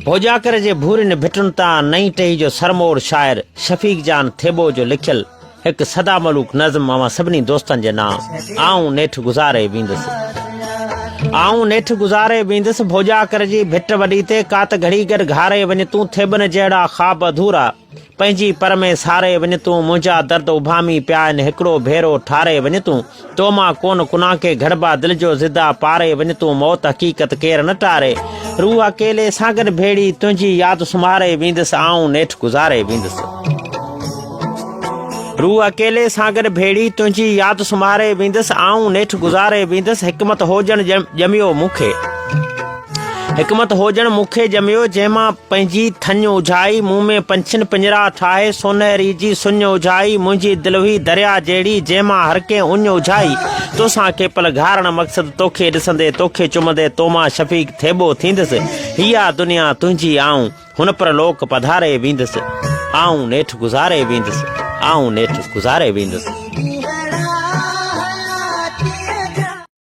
भोजाकर जे भूरिन भिटुन तां नई टही जो सरमोर शायर शफीक जान थेबो जो लिखियल एक सदा मलूक नज़म मां सभिनी दोस्तन जे नाम आऊं नेठ गुज़ारे वेंदुसि भोजाकर जी भिट वॾी ते कात घड़ी कर घारे वञ तूं थेबन जहिड़ा ख़्वाब अधूरा पंहिंजी पर में सारे वञ तूं मुंहिंजा दर्द उभामी पिया आहिनि हिकिड़ो भेरो ठारे वञ तूं तो मां कोन कुना के घड़बा दिल जो ज़िदा पारे वञ तूं मौत हक़ीक़त केर न टारे रूह अकेले सां गॾु भेड़ी तुंहिंजी यादि सुम्हारे वेंदुसि आऊं नेठि गुज़ारे वेंदुसि रूह अकेले सां गॾु भेड़ी तुंहिंजी यादि सुम्हारे वेंदुसि आऊं नेठि गुज़ारे वेंदुसि हिकमत होजण ॼमियो जंहिंमां पंहिंजी थञ उझाई मुंहुं में पंछिन पिंजरा ठाहे सोनहरी जी सुञ उझाई मुंहिंजी दिल हुई दरिया जहिड़ी जंहिंमां हर कंहिं उञ उझाई तोसां केपल घारण मक़सदु तोखे ॾिसंदे तोखे चुमंदे तो मां शफ़ीक थेबो थींदुसि हीअ दुनिया तुंहिंजी आऊं हुन पर लोक पधारे वेंदुसि आऊं नेठि गुज़ारे वेंदुसि